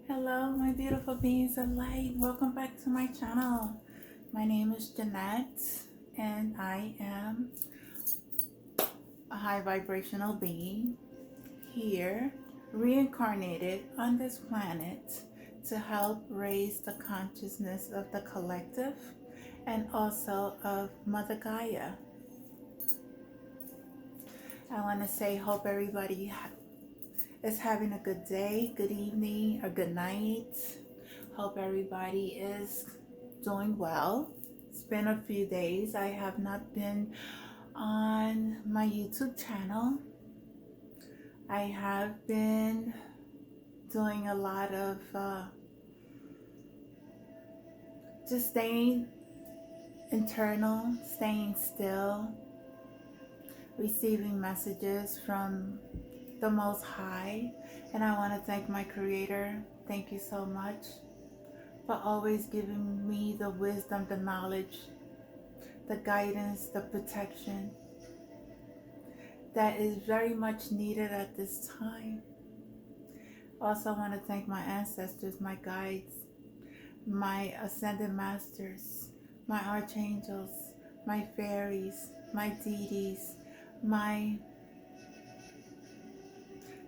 Hello, my beautiful beings of light. Welcome back to my channel. My name is Jeanette, and I am a high vibrational being here, reincarnated on this planet to help raise the consciousness of the collective and also of Mother Gaia. I want to say, hope everybody is having a good day, good evening, or good night. Hope everybody is doing well. It's been a few days. I have not been on my YouTube channel. I have been doing a lot of just staying internal, staying still, receiving messages from the Most High. And I want to thank my Creator. Thank you so much for always giving me the wisdom, the knowledge, the guidance, the protection that is very much needed at this time. Also, I want to thank my ancestors, my guides, my ascended masters, my archangels, my fairies, my deities, my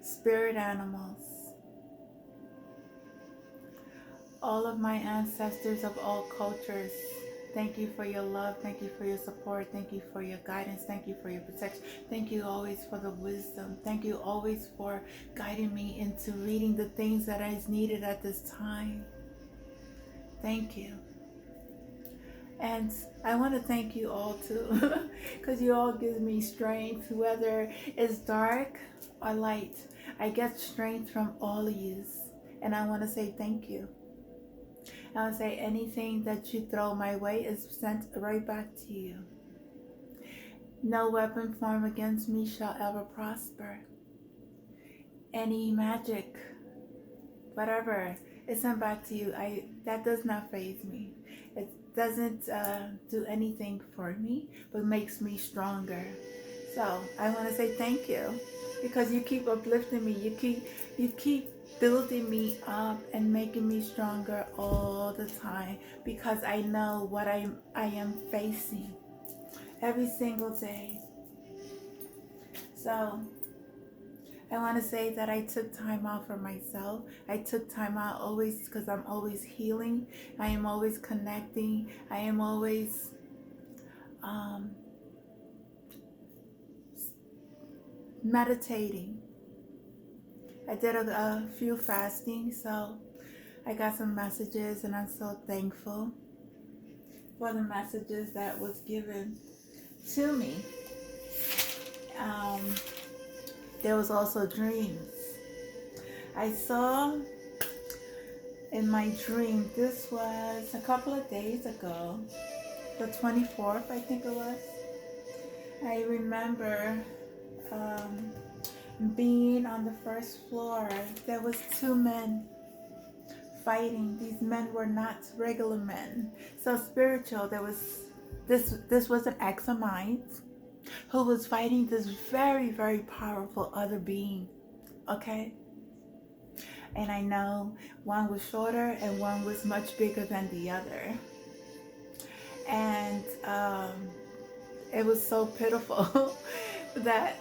spirit animals, all of my ancestors of all cultures. Thank you for your love. Thank you for your support. Thank you for your guidance. Thank you for your protection. Thank you always for the wisdom. Thank you always for guiding me into reading the things that is needed at this time. Thank you. And I want to thank you all too, because you all give me strength, whether it's dark or light. I get strength from all of you. And I want to say thank you. I want to say anything that you throw my way is sent right back to you. No weapon formed against me shall ever prosper. Any magic, whatever, is sent back to you. That does not faze me. It doesn't do anything for me, but makes me stronger. So I want to say thank you, because you keep uplifting me. You keep building me up and making me stronger all the time, because I know what I am facing every single day. So I want to say that I took time out for myself. I took time out always because I'm always healing. I am always connecting. I am always meditating. I did a few fasting, so I got some messages, and I'm so thankful for the messages that was given to me. There was also dreams. I saw in my dream, this was a couple of days ago, the 24th, I think it was. I remember being on the first floor. There was two men fighting. These men were not regular men, so spiritual. There was this was an ex of mine who was fighting this very, very powerful other being. Okay, and I know one was shorter and one was much bigger than the other, and it was so pitiful that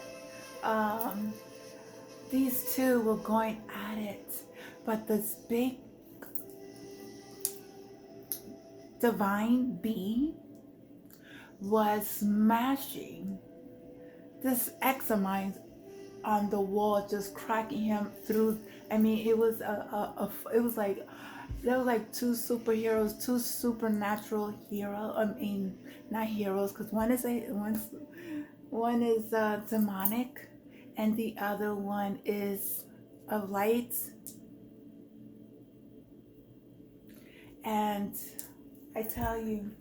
these two were going at it, but this big divine being was smashing this ex of mine on the wall, just cracking him through. I mean, it was it was like there was like two superheroes, two supernatural heroes. I mean, not heroes, because one is demonic, and the other one is of light. And I tell you,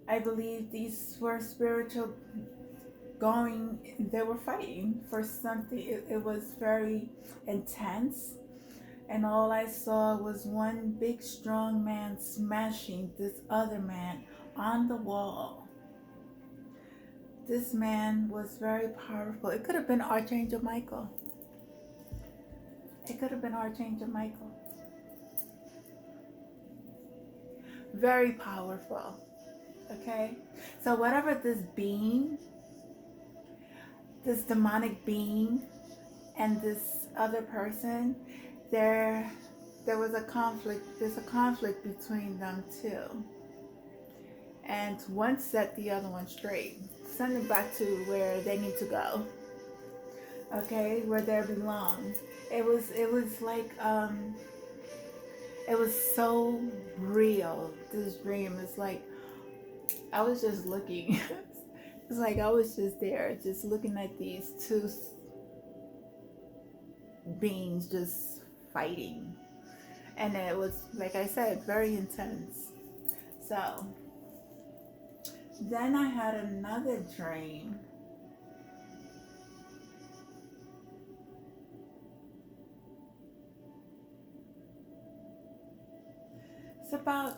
I believe these were spiritual they were fighting for something. It was very intense, and all I saw was one big strong man smashing this other man on the wall. This man was very powerful. It could have been Archangel Michael. It could have been Archangel Michael. Very powerful. Okay? So whatever this being, this demonic being, and this other person, there was a conflict. There's a conflict between them too. And one set the other one straight. Send them back to where they need to go. Okay? Where they belong. It was like it was so real. This dream is like I was just looking. It's like I was just there, just looking at these two beings just fighting. And it was, like I said, very intense. So, then I had another dream. It's about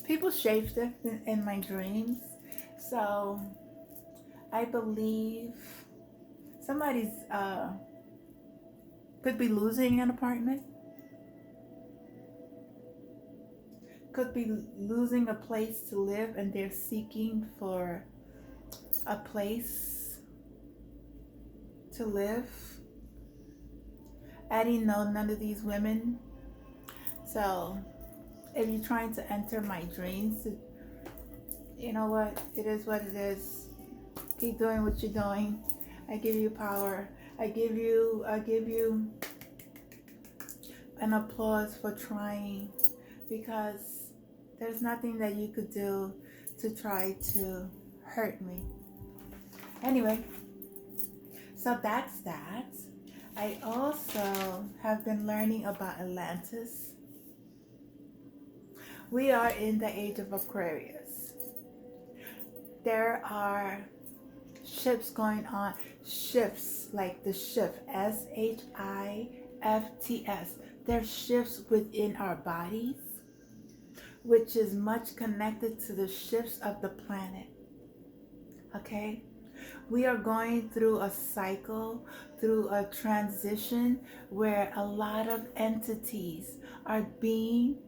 people shapeshift in my dreams. So, I believe somebody's could be losing an apartment, could be losing a place to live, and they're seeking for a place to live. I didn't know none of these women. So if you're trying to enter my dreams, you know what? It is what it is. Keep doing what you're doing. I give you power. I give you an applause for trying, because there's nothing that you could do to try to hurt me. Anyway, so that's that. I also have been learning about Atlantis. We are in the age of Aquarius. There are shifts going on, shifts like the shift, SHIFTS. There's shifts within our bodies, which is much connected to the shifts of the planet. Okay? We are going through a cycle, through a transition where a lot of entities are being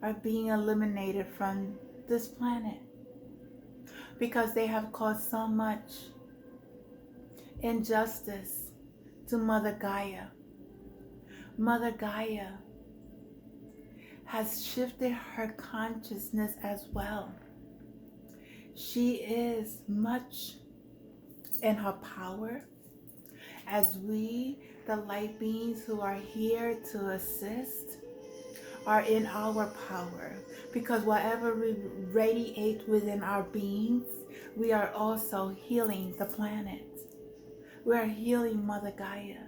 eliminated from this planet, because they have caused so much injustice to Mother Gaia. Mother Gaia has shifted her consciousness as well. She is much in her power, as we, the light beings who are here to assist, are in our power, because whatever we radiate within our beings, we are also healing the planet. We are healing Mother Gaia.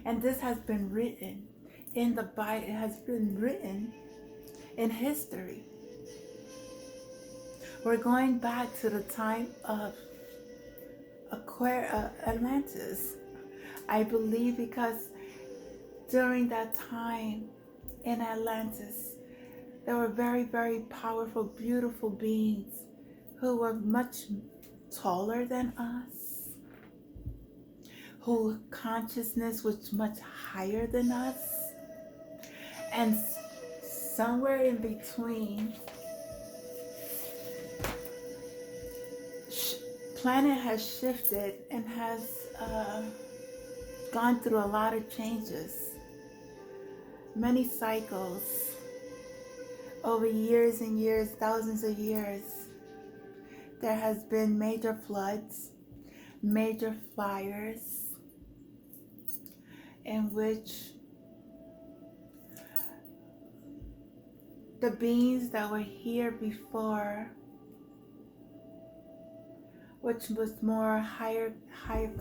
And this has been written in the Bible. It has been written in history. We're going back to the time of Atlantis. I believe because during that time in Atlantis, there were very, very powerful, beautiful beings who were much taller than us, whose consciousness was much higher than us, and somewhere in between, planet has shifted and has gone through a lot of changes, many cycles over years and years, thousands of years. There has been major floods, major fires, in which the beings that were here before, which was more higher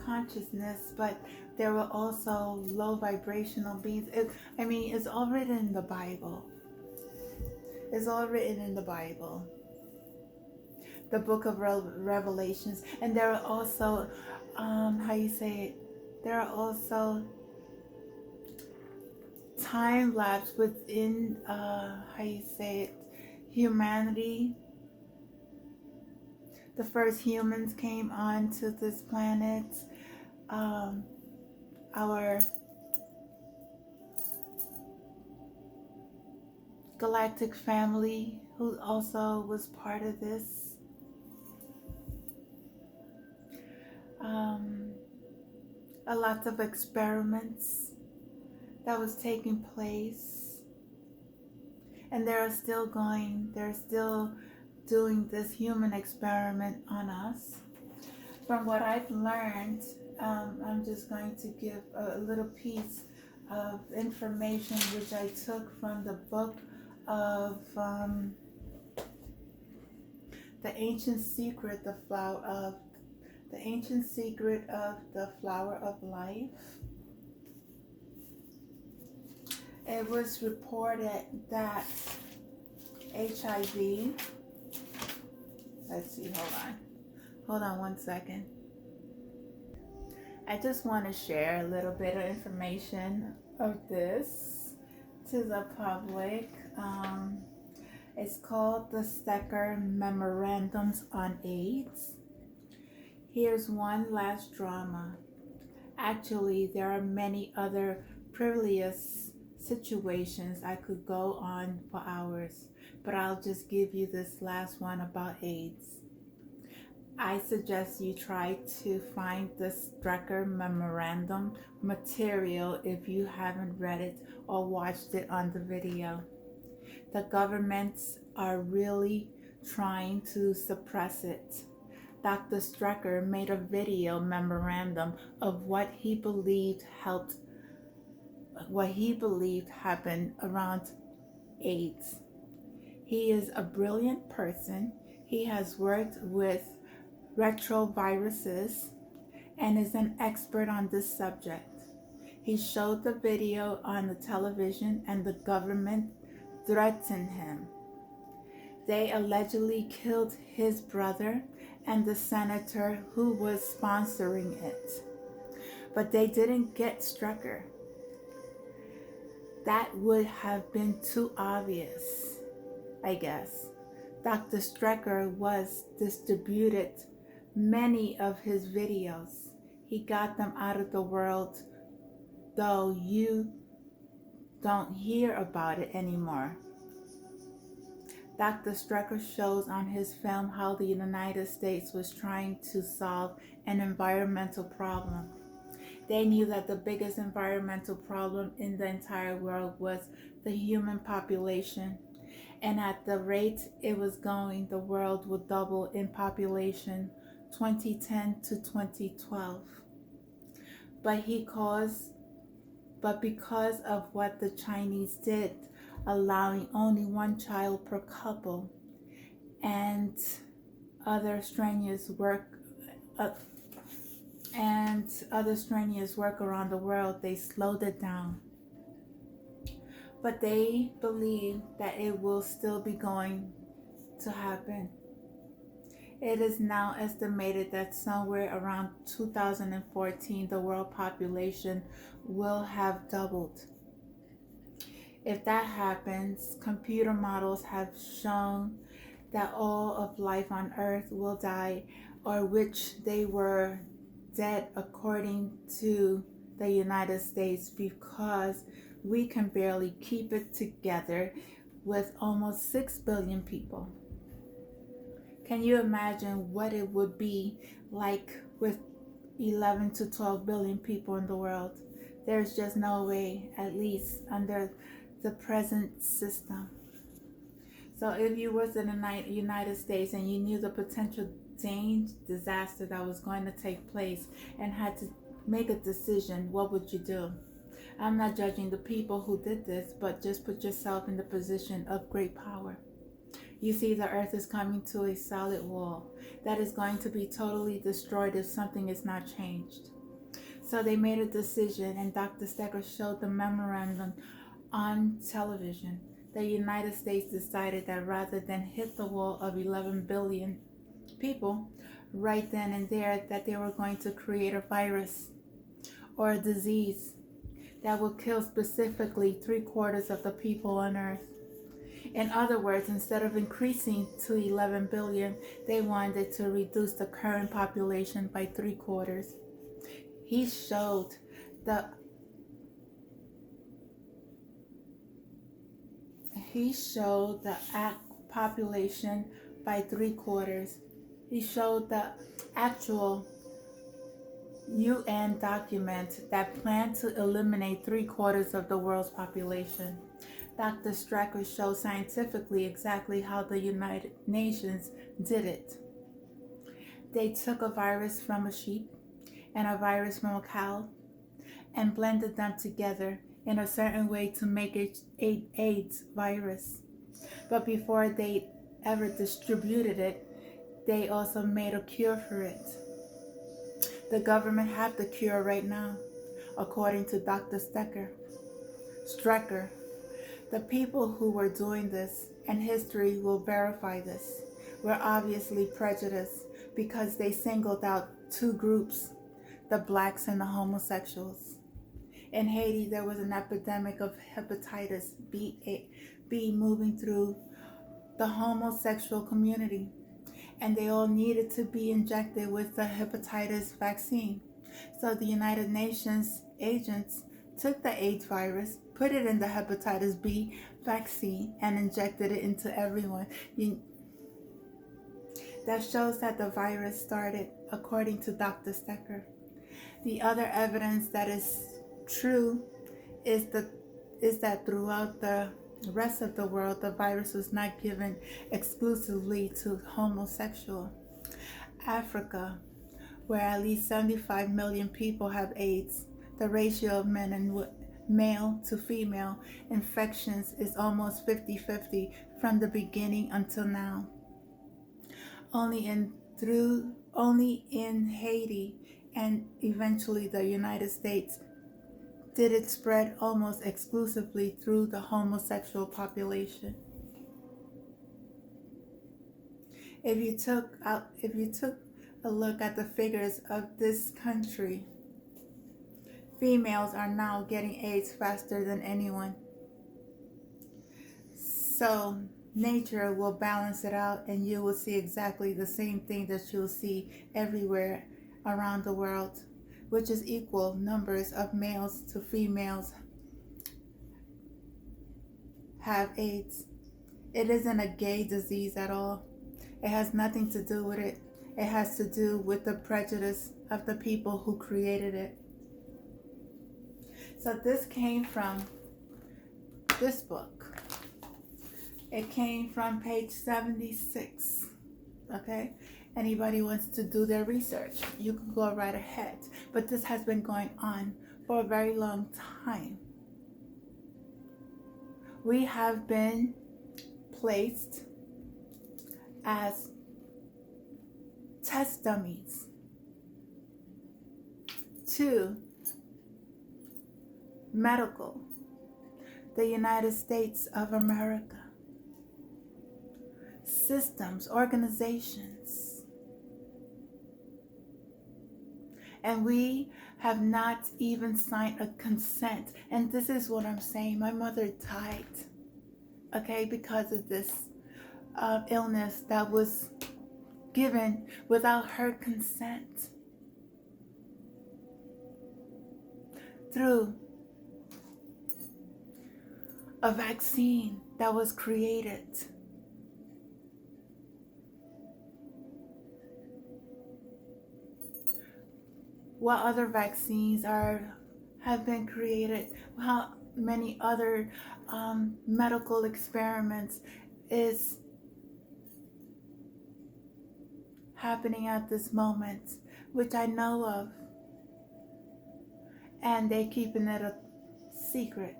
consciousness, but there were also low vibrational beings. It's all written in the Bible. It's all written in the Bible. The book of Revelations. And there are also, there are also time lapse within, humanity. The first humans came onto this planet. our galactic family who also was part of this. A lot of experiments that was taking place, and they're still doing this human experiment on us. From what I've learned, I'm just going to give a little piece of information which I took from the book of the ancient secret, the ancient secret of the flower of life. It was reported that HIV, let's see, hold on 1 second. I just want to share a little bit of information of this to the public. It's called the Stecker Memorandums on AIDS. Here's one last drama. Actually, there are many other previous situations I could go on for hours, but I'll just give you this last one about AIDS. I suggest you try to find the Strecker Memorandum material if you haven't read it or watched it on the video. The governments are really trying to suppress it. Dr. Strecker made a video memorandum of what he believed happened around AIDS. He is a brilliant person. He has worked with retroviruses and is an expert on this subject. He showed the video on the television and the government threatened him. They allegedly killed his brother and the senator who was sponsoring it. But they didn't get Strecker. That would have been too obvious, I guess. Dr. Strecker was distributed many of his videos. He got them out of the world, though you don't hear about it anymore. Dr. Strecker shows on his film how the United States was trying to solve an environmental problem. They knew that the biggest environmental problem in the entire world was the human population. And at the rate it was going, the world would double in population 2010 to 2012. But because of what the Chinese did, allowing only one child per couple, and other strenuous work around the world, they slowed it down. But they believe that it will still be going to happen. It is now estimated that somewhere around 2014, the world population will have doubled. If that happens, computer models have shown that all of life on Earth will die, or which they were dead according to the United States, because we can barely keep it together with almost 6 billion people. Can you imagine what it would be like with 11 to 12 billion people in the world? There's just no way, at least under the present system. So if you was in the United States and you knew the potential disaster that was going to take place and had to make a decision, what would you do? I'm not judging the people who did this, but just put yourself in the position of great power. You see, the earth is coming to a solid wall that is going to be totally destroyed if something is not changed. So they made a decision, and Dr. Stecker showed the memorandum on television. The United States decided that rather than hit the wall of 11 billion people right then and there, that they were going to create a virus or a disease that will kill specifically 3/4 of the people on Earth. In other words, instead of increasing to 11 billion, they wanted to reduce the current population by 3/4. He showed the population by 3/4. He showed the actual UN document that planned to eliminate 3/4 of the world's population. Dr. Strecker showed scientifically exactly how the United Nations did it. They took a virus from a sheep and a virus from a cow and blended them together in a certain way to make it an AIDS virus. But before they ever distributed it, they also made a cure for it. The government have the cure right now, according to Dr. Strecker. The people who were doing this, and history will verify this, were obviously prejudiced because they singled out two groups, the blacks and the homosexuals. In Haiti, there was an epidemic of hepatitis B moving through the homosexual community, and they all needed to be injected with the hepatitis vaccine. So the United Nations agents took the AIDS virus, put it in the hepatitis B vaccine, and injected it into everyone. That shows that the virus started, according to Dr. Stecker. The other evidence that is true is that throughout the rest of the world, the virus was not given exclusively to homosexual. Africa, where at least 75 million people have AIDS, the ratio of male to female infections is almost 50-50 from the beginning until now. Only in Haiti and eventually the United States did it spread almost exclusively through the homosexual population. If you took a look at the figures of this country, females are now getting AIDS faster than anyone. So nature will balance it out, and you will see exactly the same thing that you'll see everywhere around the world, which is equal numbers of males to females have AIDS. It isn't a gay disease at all. It has nothing to do with it. It has to do with the prejudice of the people who created it. So this came from this book. It came from page 76. Okay? Anybody wants to do their research, you can go right ahead. But this has been going on for a very long time. We have been placed as test dummies to medical, the United States of America, systems, organizations. And we have not even signed a consent. And this is what I'm saying. My mother died, okay, because of this illness that was given without her consent. Through a vaccine that was created. What other vaccines have been created? How many other medical experiments is happening at this moment, which I know of, and they keeping it a secret.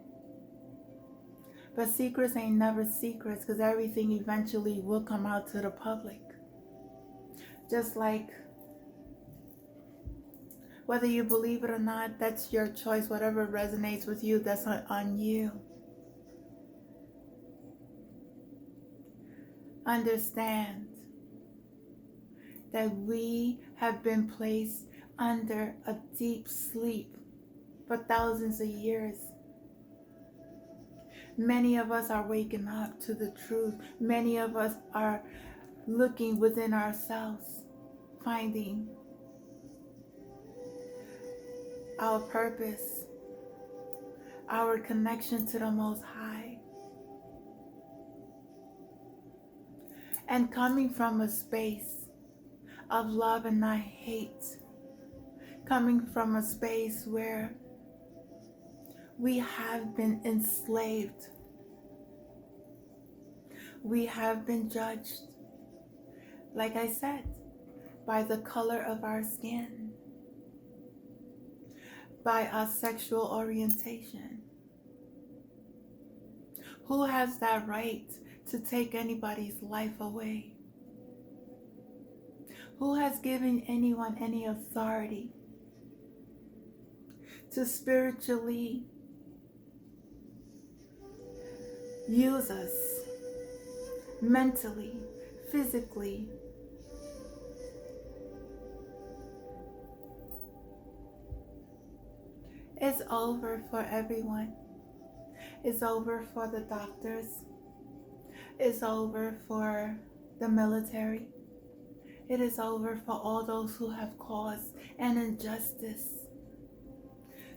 But secrets ain't never secrets, because everything eventually will come out to the public. Just like, whether you believe it or not, that's your choice. Whatever resonates with you, that's on you. Understand that we have been placed under a deep sleep for thousands of years. Many of us are waking up to the truth. Many of us are looking within ourselves, finding our purpose, our connection to the Most High, and coming from a space of love and not hate, coming from a space where we have been enslaved, we have been judged, like I said, by the color of our skin, by our sexual orientation. Who has that right to take anybody's life away? Who has given anyone any authority to spiritually use us mentally, physically? It's over for everyone. It's over for the doctors. It's over for the military. It is over for all those who have caused an injustice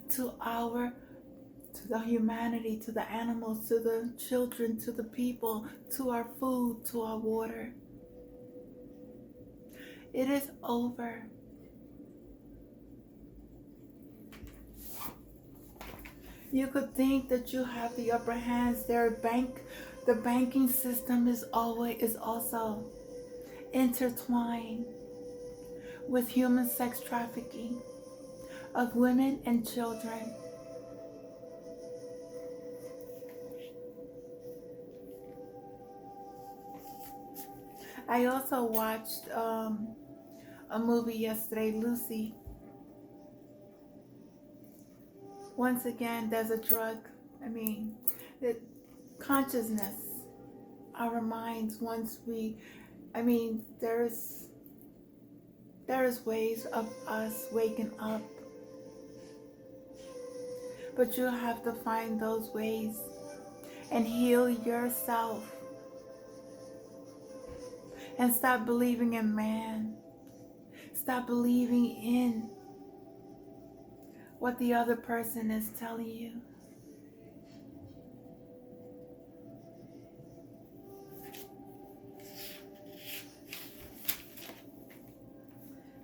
to the humanity, to the animals, to the children, to the people, to our food, to our water. It is over. You could think that you have the upper hands. The banking system is also intertwined with human sex trafficking of women and children. I also watched a movie yesterday, Lucy. Once again, there's a drug. The consciousness, our minds. There is ways of us waking up, but you have to find those ways and heal yourself, and stop believing in man. Stop believing in what the other person is telling you.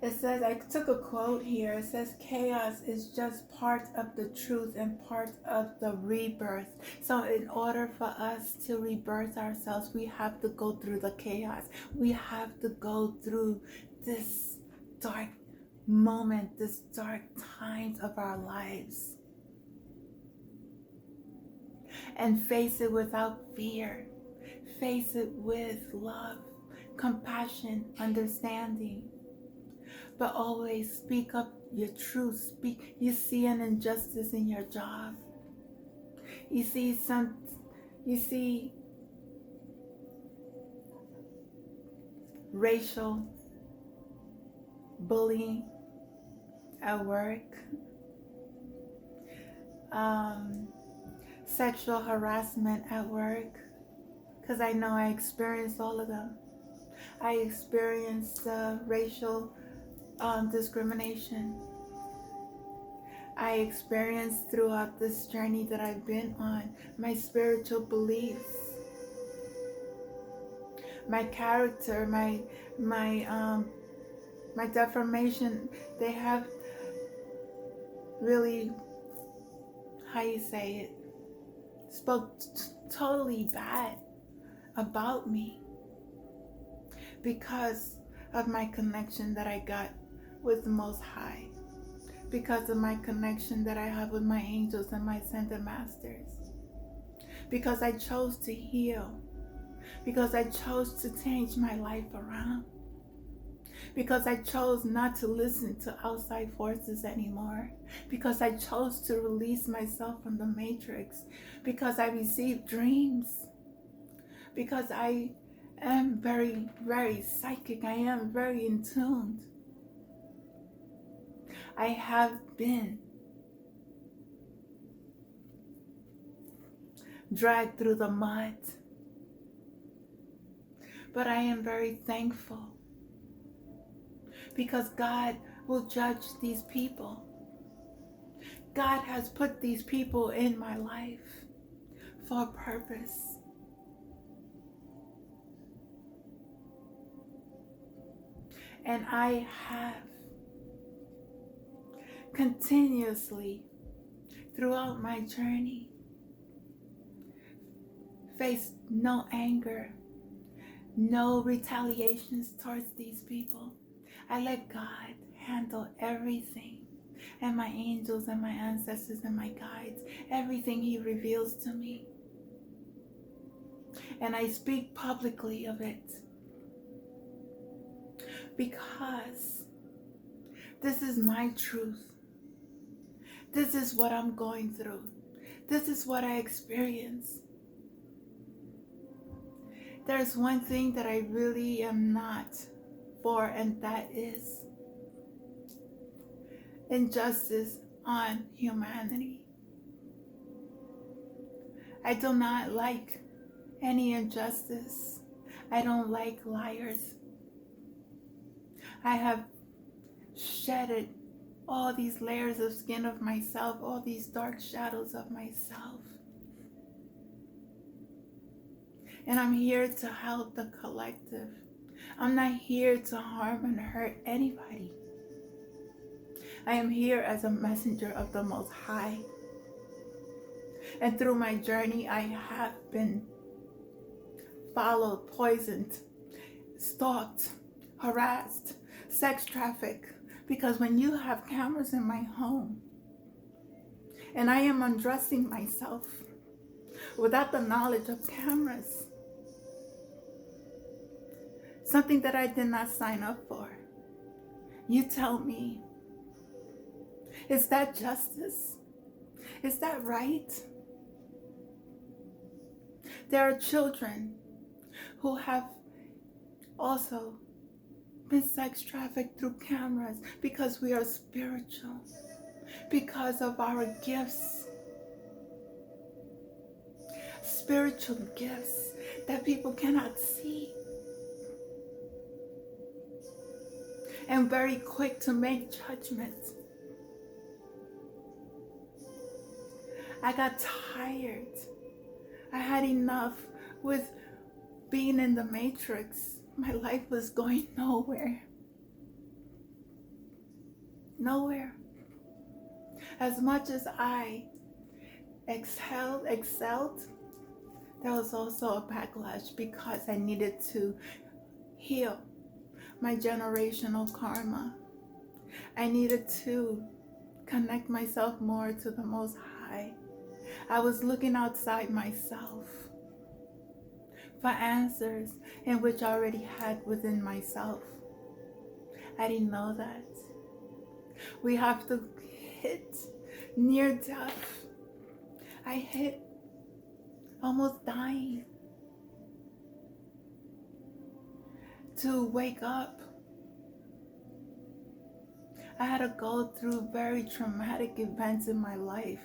It says, I took a quote here. It says, chaos is just part of the truth and part of the rebirth. So in order for us to rebirth ourselves, we have to go through the chaos. We have to go through this dark moment, this dark times of our lives, and face it without fear. Face it with love, compassion, understanding. But always speak up your truth. You see an injustice in your job. You see racial bullying at work, sexual harassment at work, because I know I experienced all of them. I experienced racial discrimination. I experienced throughout this journey that I've been on my spiritual beliefs, my character, my deformation. They have really, spoke totally bad about me because of my connection that I got with the Most High, because of my connection that I have with my angels and my ascended masters, because I chose to heal, because I chose to change my life around, because I chose not to listen to outside forces anymore, because I chose to release myself from the matrix, because I received dreams, because I am very, very psychic. I am very in tune. I have been dragged through the mud, but I am very thankful because God will judge these people. God has put these people in my life for a purpose. And I have continuously throughout my journey faced no anger, no retaliations towards these people. I let God handle everything, and my angels and my ancestors and my guides, everything He reveals to me. And I speak publicly of it because this is my truth. This is what I'm going through. This is what I experience. There's one thing that I really am not for, and that is injustice on humanity. I do not like any injustice. I don't like liars. I have shedded all these layers of skin of myself, all these dark shadows of myself. And I'm here to help the collective. I'm not here to harm and hurt anybody. I am here as a messenger of the Most High. And through my journey, I have been followed, poisoned, stalked, harassed, sex trafficked. Because when you have cameras in my home, and I am undressing myself without the knowledge of cameras, something that I did not sign up for, you tell me, is that justice? Is that right? There are children who have also been sex trafficked through cameras because we are spiritual, because of our gifts, spiritual gifts that people cannot see, and very quick to make judgments. I got tired. I had enough with being in the matrix. My life was going nowhere. Nowhere. As much as I excelled, there was also a backlash because I needed to heal my generational karma. I needed to connect myself more to the Most High. I was looking outside myself for answers in which I already had within myself. I didn't know that. We have to hit near death. I hit almost dying to wake up. I had to go through very traumatic events in my life.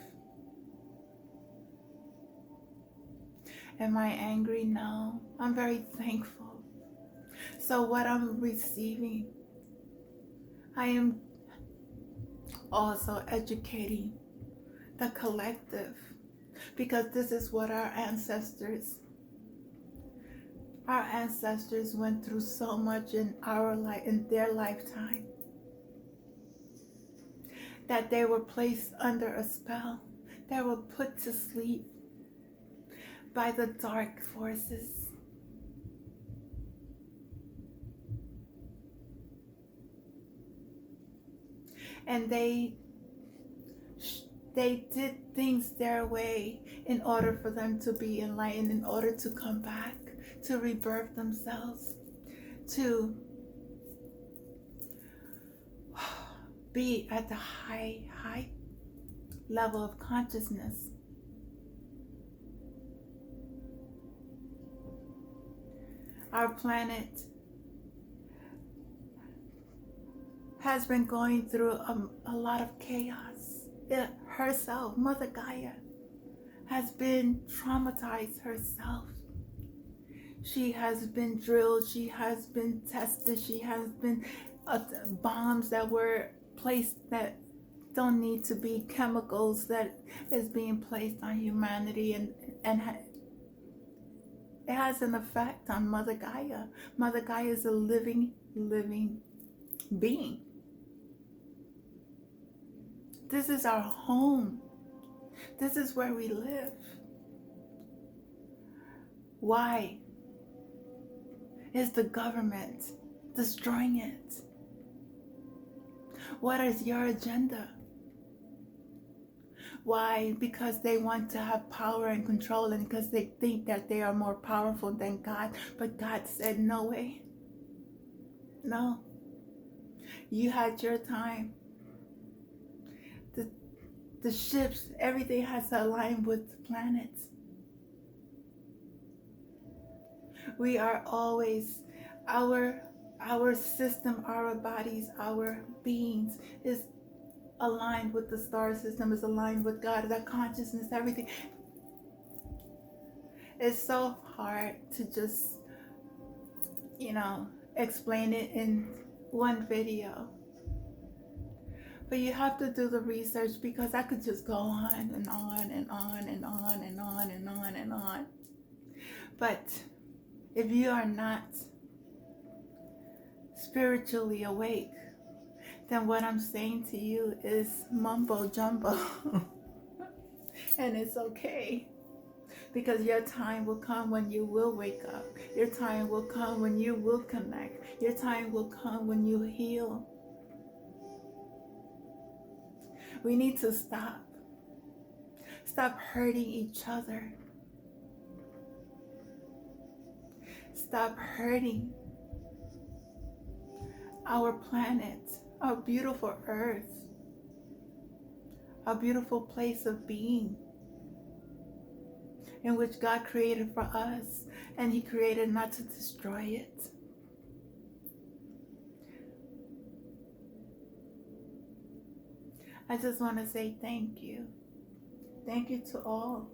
Am I angry? No. I'm very thankful. So what I'm receiving, I am also educating the collective, because this is what our ancestors went through so much in our life, in their lifetime, that they were placed under a spell. They were put to sleep by the dark forces. And they did things their way in order for them to be enlightened, in order to come back, to rebirth themselves, to be at the high level of consciousness. Our planet has been going through a lot of chaos. It herself, Mother Gaia, has been traumatized herself. She has been drilled, she has been tested, she has been bombs that were placed that don't need to be chemicals that is being placed on humanity, and it has an effect on Mother Gaia. Mother Gaia is a living being. This is our home. This is where we live. Why is the government destroying it? What is your agenda? Why? Because they want to have power and control, and because they think that they are more powerful than God. But God said, no way. No. You had your time. The ships, everything has to align with the planets. We are always, our system, our bodies, our beings is aligned with the star system, is aligned with God, that consciousness, everything. It's so hard to just, explain it in one video. But you have to do the research, because I could just go on and on and on and on and on and on and on. But if you are not spiritually awake, then what I'm saying to you is mumbo jumbo. And it's okay. Because your time will come when you will wake up. Your time will come when you will connect. Your time will come when you heal. We need to stop. Stop hurting each other. Stop hurting our planet, our beautiful earth, our beautiful place of being, in which God created for us, and He created not to destroy it. I just want to say thank you. Thank you to all.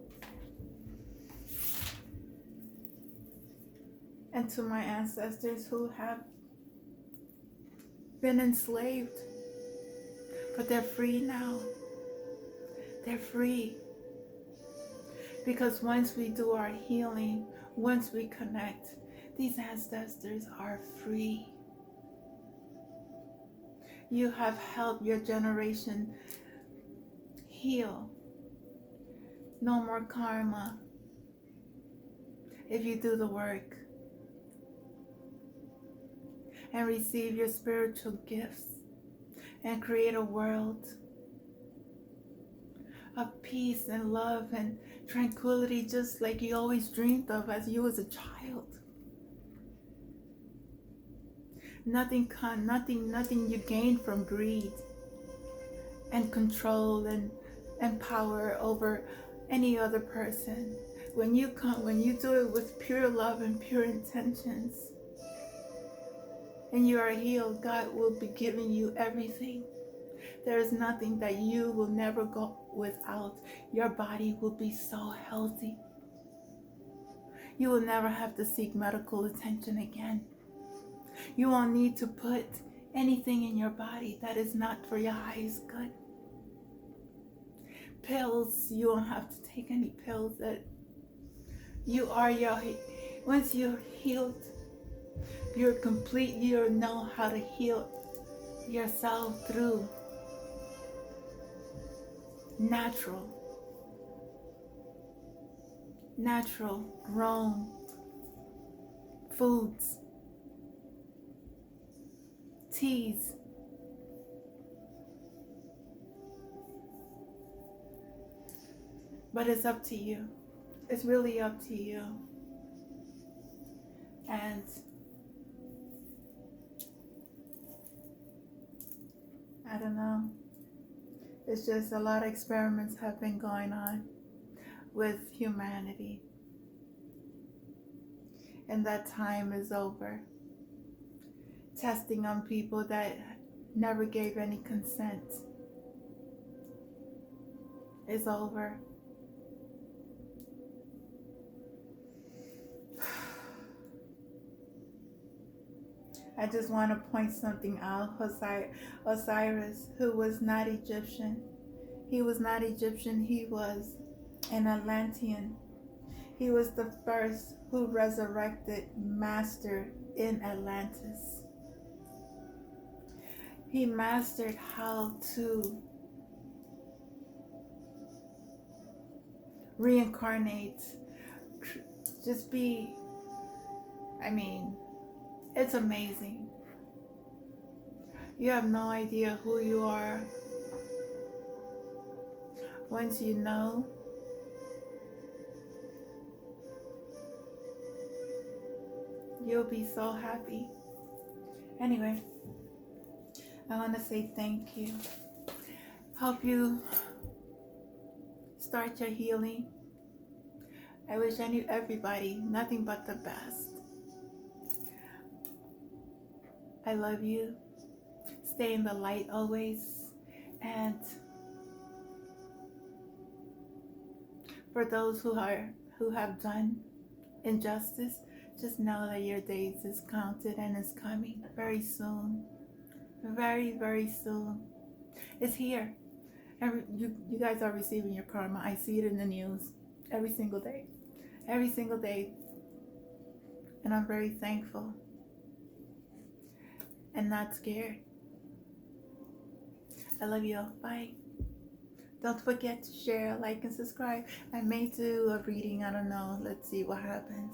And to my ancestors who have been enslaved, but they're free now. They're free. Because once we do our healing, once we connect, these ancestors are free. You have helped your generation heal. No more karma if you do the work and receive your spiritual gifts and create a world of peace and love and tranquility, just like you always dreamed of as you was a child. Nothing you gain from greed and control and power over any other person. When you do it with pure love and pure intentions, and you are healed, God will be giving you everything. There is nothing that you will never go without. Your body will be so healthy. You will never have to seek medical attention again. You won't need to put anything in your body that is not for your highest good. Pills, you won't have to take any pills. That you are once you're healed, you're complete. You know how to heal yourself through natural grown foods, teas. But it's up to you. It's really up to you. And I don't know. It's just a lot of experiments have been going on with humanity. And that time is over. Testing on people that never gave any consent is over. I just want to point something out. Osiris, who was not Egyptian. He was not Egyptian. He was an Atlantean. He was the first who resurrected master in Atlantis. He mastered how to reincarnate, just be, it's amazing. You have no idea who you are. Once you know, you'll be so happy. Anyway, I want to say thank you. Help you start your healing. I wish I knew everybody nothing but the best. I love you. Stay in the light always. And for those who have done injustice, just know that your days is counted and is coming very soon. Very, very soon. It's here. You guys are receiving your karma. I see it in the news every single day. Every single day. And I'm very thankful. And not scared. I love you all. Bye. Don't forget to share, like, and subscribe. I may do a reading. I don't know. Let's see what happens.